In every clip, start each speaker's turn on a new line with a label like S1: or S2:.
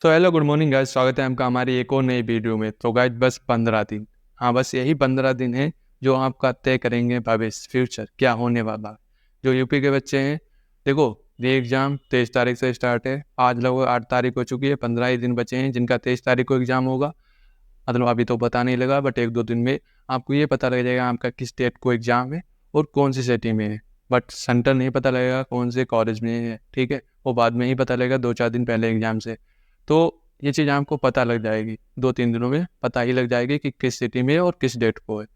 S1: तो hello good morning guys, स्वागत है आपका हमारी एक और नई वीडियो में। तो गाइस बस 15 दिन, हाँ बस यही 15 दिन है जो आपका तय करेंगे भविष्य, फ्यूचर क्या होने वाला। जो यूपी के बच्चे हैं, देखो ये एग्ज़ाम 23 तारीख से स्टार्ट है। आज लगभग 8 तारीख हो चुकी है, 15 ही दिन बचे हैं जिनका 23 तारीख को एग्ज़ाम होगा। मतलब अभी तो पता नहीं लगा, बट 1-2 दिन में आपको ये पता लग जाएगा आपका किस डेट को एग्ज़ाम है और कौन सी सिटी में है। बट सेंटर नहीं पता लगेगा कौन से कॉलेज में है, ठीक है, वो बाद में ही पता लगेगा 2-4 दिन पहले एग्ज़ाम से। तो ये चीज़ आपको पता लग जाएगी, 2-3 दिनों में पता ही लग जाएगी कि किस सिटी में है और किस डेट को है।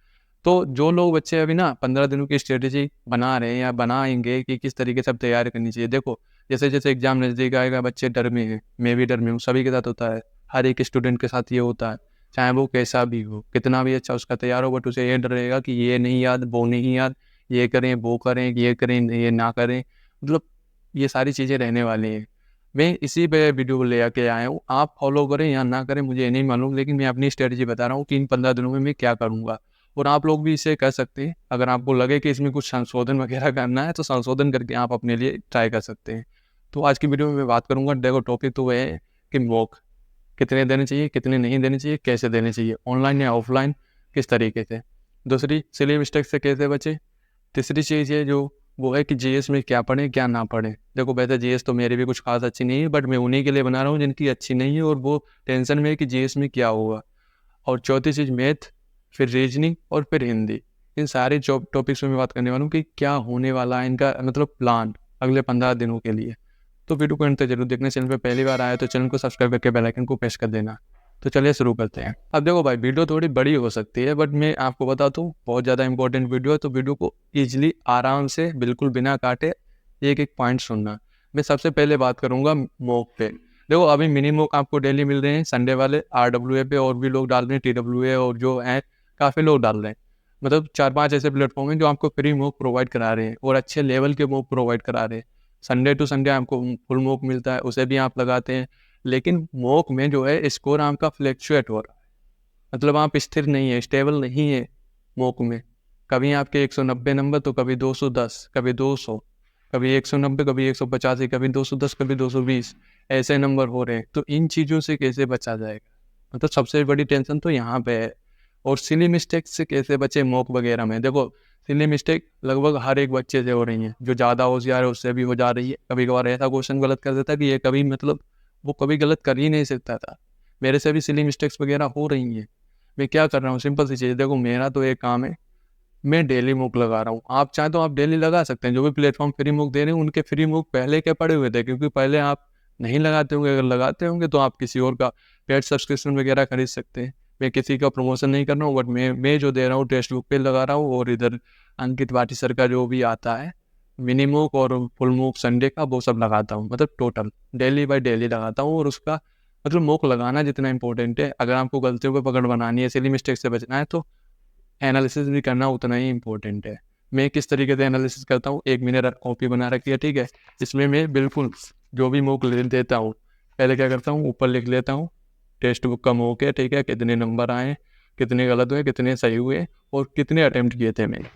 S1: तो जो लोग बच्चे अभी ना 15 दिनों की स्ट्रेटेजी बना रहे हैं या बनाएँगे कि किस तरीके से अब तैयारी करनी चाहिए। देखो, जैसे-जैसे एग्ज़ाम नज़दीक आएगा बच्चे डर में हैं, मैं भी डर में हूँ, सभी के साथ होता है। हर एक स्टूडेंट के साथ ये होता है, चाहे वो कैसा भी हो, कितना भी अच्छा उसका तैयार हो, बट उसे ये डर रहेगा कि ये नहीं याद, वो नहीं याद, ये करें, वो करें, ये करें, ये ना करें। मतलब ये सारी चीज़ें रहने वाली हैं। मैं इसी पे वीडियो ले आके आया हूँ। आप फॉलो करें या ना करें मुझे ये नहीं मालूम, लेकिन मैं अपनी स्ट्रैटेजी बता रहा हूँ कि इन 15 दिनों में मैं क्या करूँगा। और आप लोग भी इसे कर सकते हैं। अगर आपको लगे कि इसमें कुछ संशोधन वगैरह करना है, तो संशोधन करके आप अपने लिए ट्राई कर सकते हैं। तो आज की वीडियो में मैं बात करूँगा, देखो टॉपिक तो वह है कि मॉक कितने देने चाहिए, कितने नहीं देने चाहिए, कैसे देने चाहिए, ऑनलाइन या ऑफलाइन, किस तरीके से। दूसरी, सिली मिस्टेक से कैसे बचें। तीसरी चीज़ है जो वो है कि जीएस में क्या पढ़ें, क्या ना पढ़ें। देखो वैसे जीएस तो मेरी भी कुछ ख़ास अच्छी नहीं है, बट मैं उन्हीं के लिए बना रहा हूँ जिनकी अच्छी नहीं है और वो टेंशन में है कि जीएस में क्या होगा। और चौथी चीज़ मैथ, फिर रीजनिंग और फिर हिंदी। इन सारे टॉपिक्स में मैं बात करने वाला हूँ कि क्या होने वाला है इनका, मतलब प्लान अगले 15 दिनों के लिए। तो वीडियो को अंत तक जरूर देखना। चैनल पे पहली बार आया तो चैनल को सब्सक्राइब करके बेल आइकन को प्रेस कर देना। तो चलिए शुरू करते हैं। अब देखो भाई, वीडियो थोड़ी बड़ी हो सकती है, बट मैं आपको बताता हूँ बहुत ज़्यादा इंपॉर्टेंट वीडियो है, तो वीडियो को ईजिली आराम से बिल्कुल बिना काटे एक एक पॉइंट सुनना। मैं सबसे पहले बात करूँगा मॉक पे। देखो अभी मिनी मॉक आपको डेली मिल रहे हैं, संडे वाले RWA पे, और भी लोग डाल रहे हैं TWA, और जो है काफ़ी लोग डाल रहे हैं। मतलब 4-5 ऐसे प्लेटफॉर्म हैं जो आपको फ्री मॉक प्रोवाइड करा रहे हैं और अच्छे लेवल के मॉक प्रोवाइड करा रहे हैं। संडे टू संडे आपको फुल मॉक मिलता है, उसे भी आप लगाते हैं। लेकिन मॉक में जो है स्कोर आपका फ्लक्चुएट हो रहा है, मतलब आप स्थिर नहीं है, स्टेबल नहीं है मॉक में। कभी आपके 190 नंबर तो कभी 210, कभी 200, कभी 190, कभी 185, कभी 210, कभी 220, ऐसे नंबर हो रहे हैं। तो इन चीज़ों से कैसे बचा जाएगा, मतलब सबसे बड़ी टेंशन तो यहाँ पे है। और सिली मिस्टेक से कैसे बचे मॉक वगैरह में। देखो सिली मिस्टेक लगभग हर एक बच्चे से हो रही है, जो ज़्यादा होशियार है उससे भी हो जा रही है। कभी कभार ऐसा क्वेश्चन गलत कर देता है कि ये कभी, मतलब वो कभी गलत कर ही नहीं सकता था। मेरे से भी सिली मिस्टेक्स वगैरह हो रही हैं। मैं क्या कर रहा हूँ, सिंपल सी चीज़, देखो मेरा तो एक काम है, मैं डेली मूक लगा रहा हूँ। आप चाहें तो आप डेली लगा सकते हैं। जो भी प्लेटफॉर्म फ्री मूक दे रहे हैं उनके फ्री मूक पहले के पड़े हुए थे, क्योंकि पहले आप नहीं लगाते होंगे। अगर लगाते होंगे तो आप किसी और का पेड सब्सक्रिप्शन वगैरह खरीद सकते हैं। मैं किसी का प्रमोशन नहीं कर रहा हूँ, बट मैं जो दे रहा हूँ टेक्स्ट बुक पे लगा रहा हूँ, और इधर अंकित वाटी सर का जो भी आता है मिनी मूक और फुल मूक संडे का, वो सब लगाता हूँ। मतलब टोटल डेली बाय डेली लगाता हूँ। और उसका मतलब मूक लगाना जितना इंपॉर्टेंट है, अगर आपको गलतियों पर पकड़ बनानी है, सिली मिस्टेक से बचना है, तो एनालिसिस भी करना उतना ही इम्पोर्टेंट है। मैं किस तरीके से एनालिसिस करता हूँ, एक मैंने कॉपी बना रखी है, ठीक है। इसमें मैं बिल्कुल जो भी मॉक ले देता हूँ, पहले क्या करता हूँ, ऊपर लिख लेता हूँ टेक्स्ट बुक का मॉक है, ठीक है, कितने नंबर आए, कितने गलत हुए, कितने सही हुए, और कितने अटेम्प्ट किए थे मैंने।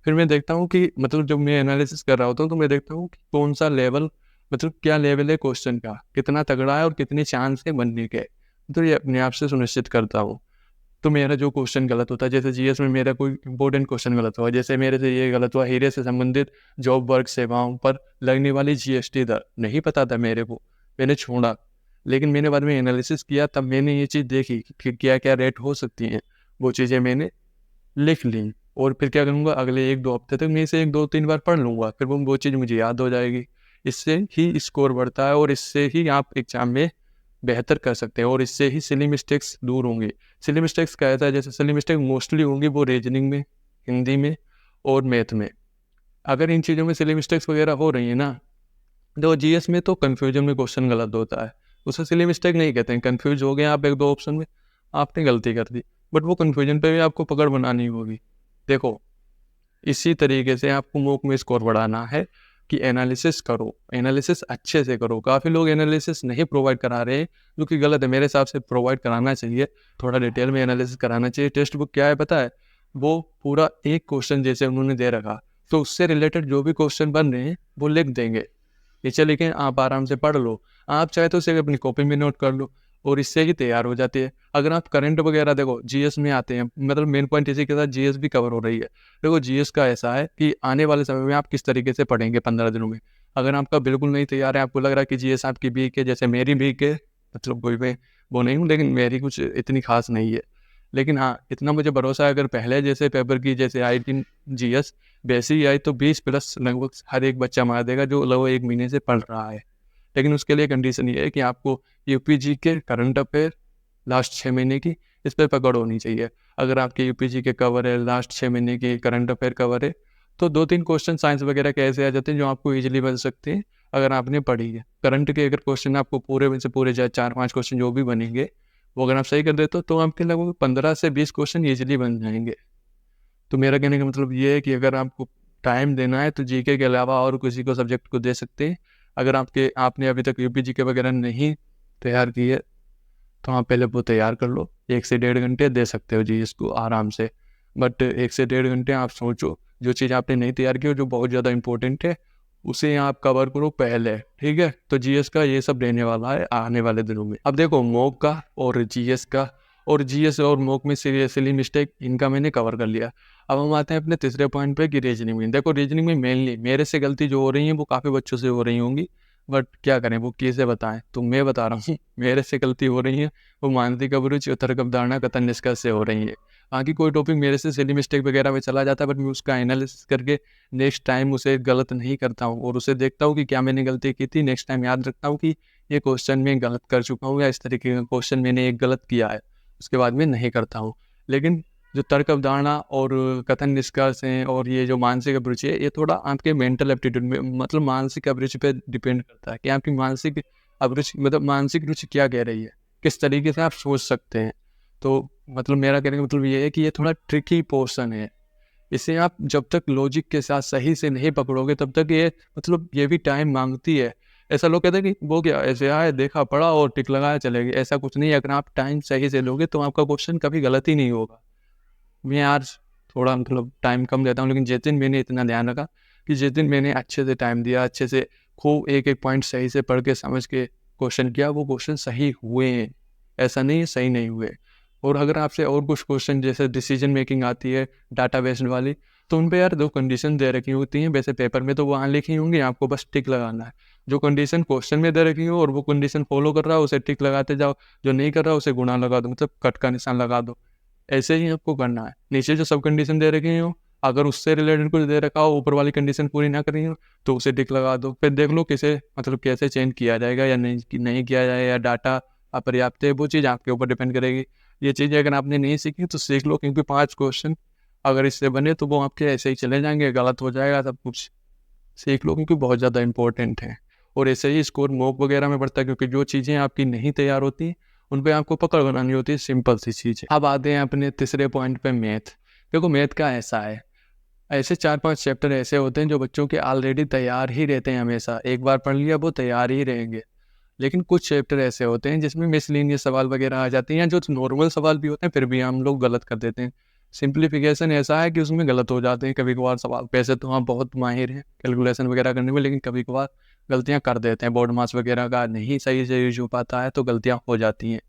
S1: फिर मैं देखता हूँ कि मतलब जब मैं एनालिसिस कर रहा होता हूँ तो मैं देखता हूँ कि कौन सा लेवल, मतलब क्या लेवल है क्वेश्चन का, कितना तगड़ा है और कितने चांस है बनने के। तो ये अपने आप से सुनिश्चित करता हूँ। तो मेरा जो क्वेश्चन गलत होता है, जैसे जीएस में मेरा कोई इंपॉर्टेंट क्वेश्चन गलत हुआ, जैसे मेरे से ये गलत हुआ, हीरे से संबंधित जॉब वर्क सेवाओं पर लगने वाली जीएसटी दर नहीं पता था मेरे को, मैंने छोड़ा। लेकिन मैंने बाद में एनालिसिस किया, तब मैंने ये चीज़ देखी कि क्या क्या रेट हो सकती हैं, वो चीज़ें मैंने लिख ली। और फिर क्या करूँगा, अगले 1-2 हफ्ते तक मैं इसे 1-2-3 बार पढ़ लूँगा, फिर वो चीज़ मुझे याद हो जाएगी। इससे ही स्कोर बढ़ता है और इससे ही आप एग्जाम में बेहतर कर सकते हैं, और इससे ही सिली मिस्टेक्स दूर होंगी। सिली मिस्टेक्स क्या होता है, जैसे सिली मिस्टेक मोस्टली होंगी वो रीजनिंग में, हिंदी में और मैथ में। अगर इन चीज़ों में सिली मिस्टेक्स वगैरह हो रही है ना, तो जीएस में तो कन्फ्यूजन में क्वेश्चन गलत होता है, उसे सिली मिस्टेक नहीं कहते हैं। कन्फ्यूज हो गए आप 1-2 ऑप्शन में, आपने गलती कर दी, बट वो कन्फ्यूजन पे भी आपको पकड़ बनानी होगी। देखो इसी तरीके से आपको मॉक में स्कोर बढ़ाना है कि एनालिसिस करो, एनालिसिस अच्छे से करो। काफ़ी लोग एनालिसिस नहीं प्रोवाइड करा रहे हैं, जो कि गलत है। मेरे हिसाब से प्रोवाइड कराना चाहिए, थोड़ा डिटेल में एनालिसिस कराना चाहिए। टेक्स्ट बुक क्या है पता है, वो पूरा एक क्वेश्चन जैसे उन्होंने दे रखा, तो उससे रिलेटेड जो भी क्वेश्चन बन रहे हैं वो लिख देंगे। नीचे लिखे, आप आराम से पढ़ लो। आप चाहे तो उसे अपनी कॉपी में नोट कर लो और इससे ही तैयार हो जाती है। अगर आप करंट वगैरह देखो जीएस में आते हैं, मतलब मेन पॉइंट इसी के साथ जीएस भी कवर हो रही है। देखो जीएस का ऐसा है कि आने वाले समय में आप किस तरीके से पढ़ेंगे 15 दिनों में। अगर आपका बिल्कुल नहीं तैयार है, आपको लग रहा है कि जीएस आपकी वीक है, जैसे मेरी वीक है, मतलब कोई मैं वो नहीं हूँ, लेकिन मेरी कुछ इतनी खास नहीं है। लेकिन हाँ, इतना मुझे भरोसा है, अगर पहले जैसे पेपर की जैसे आई थी जीएस वैसे ही आई तो 20 प्लस लगभग हर एक बच्चा मार देगा जो लगभग 1 महीने से पढ़ रहा है। लेकिन उसके लिए कंडीशन ये है कि आपको यूपीजी के करंट अफेयर लास्ट 6 महीने की इस पर पकड़ होनी चाहिए। अगर आपके यूपीजी के कवर है, लास्ट 6 महीने की करंट अफेयर कवर है, तो 2-3 क्वेश्चन साइंस वगैरह के ऐसे आ जाते हैं जो आपको ईजिली बन सकते हैं अगर आपने पढ़ी है। करंट के अगर क्वेश्चन आपको पूरे में से पूरे 4-5 क्वेश्चन जो भी बनेंगे, वो अगर आप सही कर देते हो तो आपके लगभग 15 से 20 क्वेश्चन ईजिली बन जाएंगे। तो मेरा कहने का मतलब ये है कि अगर आपको टाइम देना है तो जीके के अलावा और किसी को सब्जेक्ट को दे सकते हैं। अगर आपने अभी तक यूपी जीके वगैरह नहीं तैयार की है तो आप पहले वो तैयार कर लो। 1 से 1.5 घंटे दे सकते हो जी इसको आराम से। बट 1 से 1.5 घंटे आप सोचो, जो चीज़ आपने नहीं तैयार की हो जो बहुत ज़्यादा इंपॉर्टेंट है उसे आप कवर करो पहले, ठीक है। तो जीएस का ये सब रहने वाला है आने वाले दिनों में। अब देखो मॉक का और जीएस का, और जीएस और मॉक में सीरियसली मिस्टेक इनका मैंने कवर कर लिया। अब हम आते हैं अपने तीसरे पॉइंट पे कि रीजनिंग में। देखो रीजनिंग में मेनली मेरे से गलती जो हो रही है वो काफ़ी बच्चों से हो रही होंगी, बट क्या करें, वो कैसे बताएं। तो मैं बता रहा हूँ मेरे से गलती हो रही है वो मानसिक अभिरुचि, तर्क अवधारणा, कथन निष्कर्ष से हो रही है। बाकी कोई टॉपिक मेरे से सिली मिस्टेक वगैरह में चला जाता है, बट मैं उसका एनालिसिस करके नेक्स्ट टाइम उसे गलत नहीं करता हूँ और उसे देखता हूँ कि क्या मैंने गलती की थी। नेक्स्ट टाइम याद रखता हूँ कि ये क्वेश्चन मैं गलत कर चुका हूँ या इस तरीके का क्वेश्चन मैंने एक गलत किया है, उसके बाद में नहीं करता हूँ। लेकिन जो तर्क अवधारणा और कथन निष्कर्ष हैं और ये जो मानसिक अभिरुचि है, ये थोड़ा आपके मेंटल एप्टीट्यूड में, मतलब मानसिक अभिरुचि पे डिपेंड करता है कि आपकी मानसिक अभिरुचि, मतलब मानसिक रुचि क्या कह रही है, किस तरीके से आप सोच सकते हैं। तो मतलब मेरा कहने का मतलब ये है कि ये थोड़ा ट्रिकी पोर्शन है। इसे आप जब तक लॉजिक के साथ सही से नहीं पकड़ोगे तब तक ये, मतलब ये भी टाइम मांगती है। ऐसा लोग कहते हैं कि वो क्या ऐसे आए, देखा, पढ़ा और टिक लगाया चले गए, ऐसा कुछ नहीं है। अगर आप टाइम सही से लोगे तो आपका क्वेश्चन कभी गलत ही नहीं होगा। मैं आज थोड़ा मतलब टाइम कम देता हूँ, लेकिन जिस दिन मैंने इतना ध्यान रखा कि जिस दिन मैंने अच्छे से टाइम दिया, अच्छे से खूब एक एक पॉइंट सही से पढ़ के समझ के क्वेश्चन किया, वो क्वेश्चन सही हुए हैं। ऐसा नहीं है सही नहीं हुए। और अगर आपसे और कुछ क्वेश्चन जैसे डिसीजन मेकिंग आती है डाटा बेस्ड वाली, तो उन पे यार 2 कंडीशन दे रखी होती हैं। वैसे पेपर में तो वहाँ लिखी होंगी, आपको बस टिक लगाना है। जो कंडीशन क्वेश्चन में दे रखी हो और वो कंडीशन फॉलो कर रहा हो उसे टिक लगाते जाओ, जो नहीं कर रहा उसे गुणा लगा दो, मतलब कट का निशान लगा दो। ऐसे ही आपको करना है। नीचे जो सब कंडीशन दे रखी हो, अगर उससे रिलेटेड कुछ दे रखा हो, ऊपर वाली कंडीशन पूरी ना करी हो, तो उसे टिक लगा दो। फिर देख लो किसे, मतलब कैसे चेंज किया जाएगा या नहीं किया जाएगा, या डाटा अपर्याप्त है, वो चीज़ आपके ऊपर डिपेंड करेगी। ये चीज़ें अगर आपने नहीं सीखी तो सीख लो, क्योंकि 5 क्वेश्चन अगर इससे बने तो वो आपके ऐसे ही चले जाएंगे, गलत हो जाएगा सब कुछ। सीख लो क्योंकि बहुत ज़्यादा इंपॉर्टेंट है। और ऐसे ही स्कोर मॉक वगैरह में बढ़ता है, क्योंकि जो चीज़ें आपकी नहीं तैयार होती उन पे आपको पकड़ बनानी होती है, सिंपल सी चीज़ है। अब आते हैं अपने तीसरे पॉइंट पे, मैथ। देखो मैथ का ऐसा है, ऐसे 4-5 चैप्टर ऐसे होते हैं जो बच्चों के ऑलरेडी तैयार ही रहते हैं, हमेशा एक बार पढ़ लिया वो तैयार ही रहेंगे। लेकिन कुछ चैप्टर ऐसे होते हैं जिसमें मिसलिनियस सवाल वगैरह आ जाते हैं, या जो नॉर्मल सवाल भी होते हैं फिर भी हम लोग गलत कर देते हैं। सिंप्लीफिकेशन ऐसा है कि उसमें गलत हो जाते हैं कभी कभार सवाल। वैसे तो हम बहुत माहिर हैं कैलकुलेशन वगैरह करने में, लेकिन कभी कभार गलतियाँ कर देते हैं। बोर्ड मास वगैरह का नहीं सही से यूज हो पाता है तो गलतियाँ हो जाती हैं।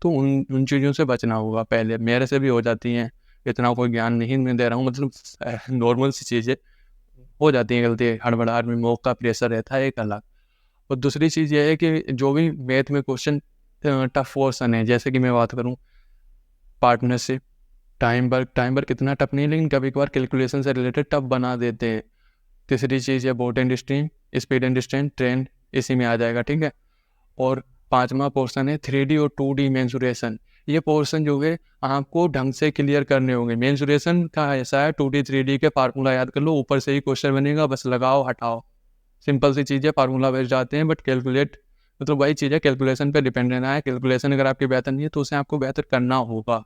S1: तो उन चीज़ों से बचना होगा। पहले मेरे से भी हो जाती हैं, इतना कोई ज्ञान नहीं मैं दे रहा हूँ, मतलब नॉर्मल सी चीज़ें हो जाती हैं, गलती हड़बड़ाहट में, मौका का प्रेशर रहता है एक अलग। और दूसरी चीज़ ये है कि जो भी मैथ में क्वेश्चन टफ पोर्शन है, जैसे कि मैं बात करूँ पार्टनरशिप, टाइम वर्क इतना टफ नहीं, लेकिन कभी कभार कैलकुलेशन से रिलेटेड टफ बना देते हैं। तीसरी चीज़ है boat and stream, speed and distance, trend, इसी में आ जाएगा, ठीक है। और 5वां पोर्शन है 3D और 2D मेंसुरेशन। ये पोर्शन जो है आपको ढंग से क्लियर करने होंगे। मेंसुरेशन का ऐसा है 2D 3D के फार्मूला याद कर लो, ऊपर से ही क्वेश्चन बनेगा, बस लगाओ हटाओ, सिंपल सी चीज़ है, फार्मूला बेस्ड जाते हैं। बट कैलकुलेट मतलब वही चीज़ है, कैलकुलेशन पे डिपेंड रहना है। कैलकुलेशन अगर आपकी बेहतर नहीं है तो उसे आपको बेहतर करना होगा।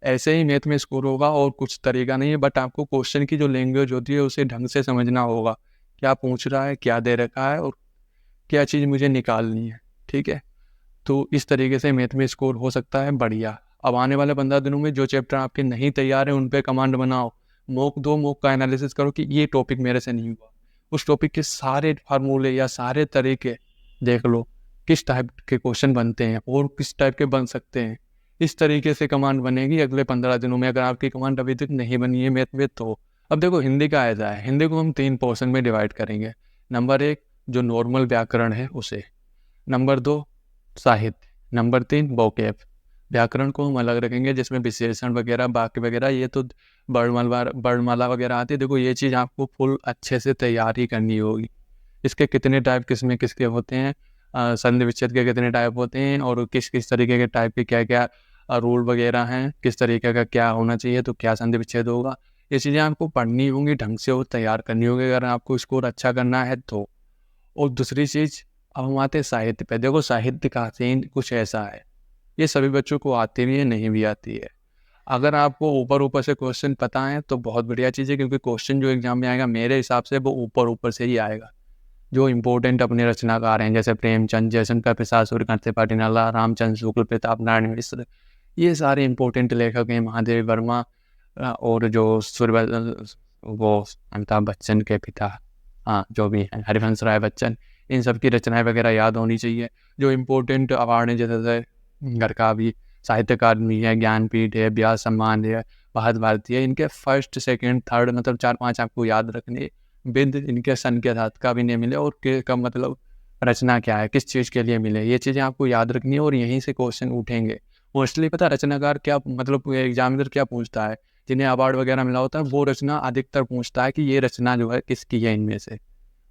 S1: ऐसे ही मैथ में स्कोर होगा, और कुछ तरीका नहीं है। बट आपको क्वेश्चन की जो लैंग्वेज होती है उसे ढंग से समझना होगा, क्या पूछ रहा है, क्या दे रखा है और क्या चीज़ मुझे निकालनी है, ठीक है। तो इस तरीके से मैथ में स्कोर हो सकता है बढ़िया। अब आने वाले 15 दिनों में जो चैप्टर आपके नहीं तैयार हैं उन पे कमांड बनाओ, मॉक दो, मॉक का एनालिसिस करो कि ये टॉपिक मेरे से नहीं हुआ, उस टॉपिक के सारे फार्मूले या सारे तरीके देख लो, किस टाइप के क्वेश्चन बनते हैं और किस टाइप के बन सकते हैं। इस तरीके से कमांड बनेगी अगले 15 दिनों में। अगर आपकी कमांड अभी तक नहीं बनी है मैथ में तो अब देखो, हिंदी का ऐसा है, हिंदी को हम 3 पोर्शन में डिवाइड करेंगे। नंबर 1 जो नॉर्मल व्याकरण है उसे, नंबर 2 साहित्य, नंबर 3 वोकैब। व्याकरण को हम अलग रखेंगे जिसमें विशेषण वगैरह वाक्य वगैरह ये तो वर्णमाला वगैरह आती है। देखो ये चीज़ आपको फुल अच्छे से तैयारी करनी होगी। इसके कितने टाइप किसमें किसके होते हैं, संधि विच्छेद के कितने टाइप होते हैं और किस किस तरीके के टाइप के क्या क्या रूल वगैरह हैं, किस तरीके का क्या होना चाहिए तो क्या संधि विच्छेद होगा, ये चीज़ें आपको पढ़नी होंगी, ढंग से वो तैयार करनी होगी अगर आपको स्कोर अच्छा करना है तो। और दूसरी चीज़, अब हम आते हैं साहित्य पे। देखो साहित्य का सीन कुछ ऐसा है, ये सभी बच्चों को आती भी है नहीं भी आती है। अगर आपको ऊपर ऊपर से क्वेश्चन पता है तो बहुत बढ़िया चीज़ है, क्योंकि क्वेश्चन जो एग्जाम में आएगा मेरे हिसाब से वो ऊपर ऊपर से ही आएगा। जो इम्पोर्टेंट अपने रचनाकार हैं जैसे प्रेमचंद, जयशंकर प्रसाद, सूर्यकांत त्रिपाठी नाला, रामचंद्र शुक्ल, प्रताप नारायण मिश्र, ये सारे इम्पोर्टेंट लेखक हैं। महादेव वर्मा और जो वो अमिताभ बच्चन के पिता, हाँ जो भी हैं, हरिवंश राय बच्चन, इन सब की रचनाएं वगैरह याद होनी चाहिए। जो इम्पोर्टेंट अवार्ड हैं जैसे घर का भी साहित्य अकादमी है, ज्ञानपीठ है, व्यास सम्मान है, भारत भारती है, इनके फर्स्ट सेकंड थर्ड मतलब 4-5 आपको याद रखने, विद इनके सन के साथ का भी नहीं मिले और के का मतलब रचना क्या है, किस चीज़ के लिए मिले, ये चीज़ें आपको याद रखनी है और यहीं से क्वेश्चन उठेंगे मोस्टली। पता रचनाकार क्या मतलब एग्जामिनर क्या पूछता है, जिन्हें अवार्ड वगैरह मिला होता है वो रचना अधिकतर पूछता है कि ये रचना जो है किसकी है, इनमें से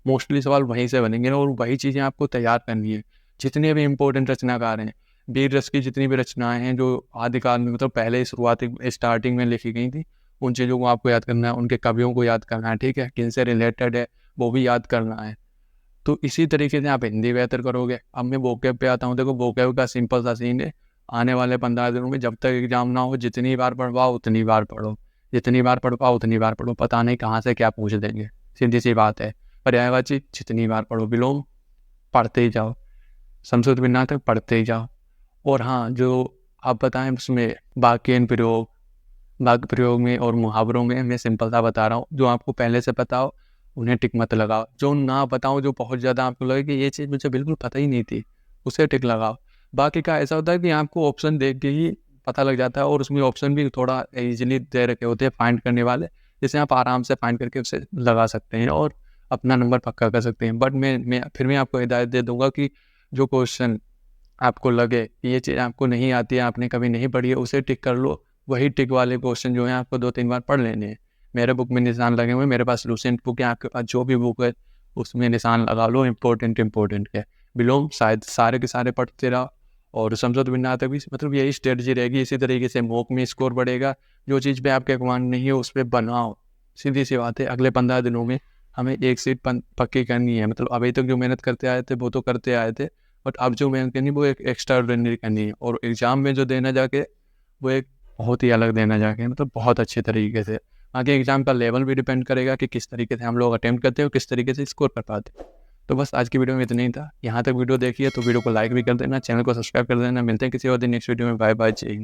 S1: मोस्टली सवाल वहीं से बनेंगे और वही चीज़ें आपको तैयार करनी है। जितने भी इम्पोर्टेंट रचनाकार हैं, वीर रस की जितनी भी रचनाएं हैं जो आदिकाल में मतलब पहले शुरुआती स्टार्टिंग में लिखी गई थी, उन चीज़ों को आपको याद करना है, उनके कवियों को याद करना है, ठीक है, किन से रिलेटेड है वो भी याद करना है। तो इसी तरीके से आप हिंदी बेहतर करोगे। अब मैं वोकैब पे आता हूँ। देखो वोकैब का सिंपल सा सीन है, आने वाले 15 दिनों में जब तक एग्जाम ना हो जितनी बार पढ़ पाओ उतनी बार पढ़ो, जितनी बार पढ़ पाओ उतनी बार पढ़ो, पता नहीं कहाँ से क्या पूछ देंगे, सीधी सी बात है। पर्यायवाची जितनी बार पढ़ो, विलोम पढ़ते ही जाओ, संस्कृत विन्यास पढ़ते ही जाओ। और हाँ, जो आप बताएं उसमें वाक्य प्रयोग, वाक्य प्रयोग में और मुहावरों में मैं सिंपल सा बता रहा हूँ, जो आपको पहले से पता हो उन्हें टिक मत लगाओ, जो ना बताओ जो बहुत ज़्यादा आपको लगे कि ये चीज़ मुझे बिल्कुल पता ही नहीं थी उसे टिक लगाओ। बाकी का ऐसा होता है कि आपको ऑप्शन देख के ही पता लग जाता है और उसमें ऑप्शन भी थोड़ा ईजिली दे रखे होते हैं फाइंड करने वाले, जिसे आप आराम से फाइंड करके उसे लगा सकते हैं और अपना नंबर पक्का कर सकते हैं। बट मैं आपको हिदायत दे दूंगा कि जो क्वेश्चन आपको लगे कि ये चीज़ आपको नहीं आती है, आपने कभी नहीं पढ़ी है, उसे टिक कर लो। वही टिक वाले क्वेश्चन जो हैं आपको 2-3 बार पढ़ लेने हैं। मेरे बुक में निशान लगे हुए हैं, मेरे पास लूसेंट बुक है, आपके पास जो भी बुक है उसमें निशान लगा लो इम्पोर्टेंट के। विलोम शायद सारे के सारे पढ़ते रहो और संस्कृत विन्यास भी मतलब यही स्ट्रेटजी रहेगी। इसी तरीके से मॉक में स्कोर बढ़ेगा। जो चीज़ पे आपके कमांड नहीं है उस पर बनाओ, सीधी सी बात है। अगले 15 दिनों में हमें एक सीट पक्की करनी है। मतलब अभी तक जो मेहनत करते आए थे वो तो करते आए थे, बट अब जो मेहनत करनी वो एक एक्स्ट्रा ऑर्डिनरी करनी है और एग्ज़ाम में जो देना जाके वो एक बहुत ही अलग देना जाके, मतलब बहुत अच्छे तरीके से। आगे एग्ज़ाम का लेवल भी डिपेंड करेगा कि किस तरीके से हम लोग अटेम्प्ट करते हैं और किस तरीके से स्कोर कर पाते हैं। तो बस आज की वीडियो में इतना ही था। यहाँ तक वीडियो देखिए तो वीडियो को लाइक भी कर देना, चैनल को सब्सक्राइब कर देना। मिलते हैं किसी और दिन नेक्स्ट वीडियो में। बाय बाय, जय हिंद।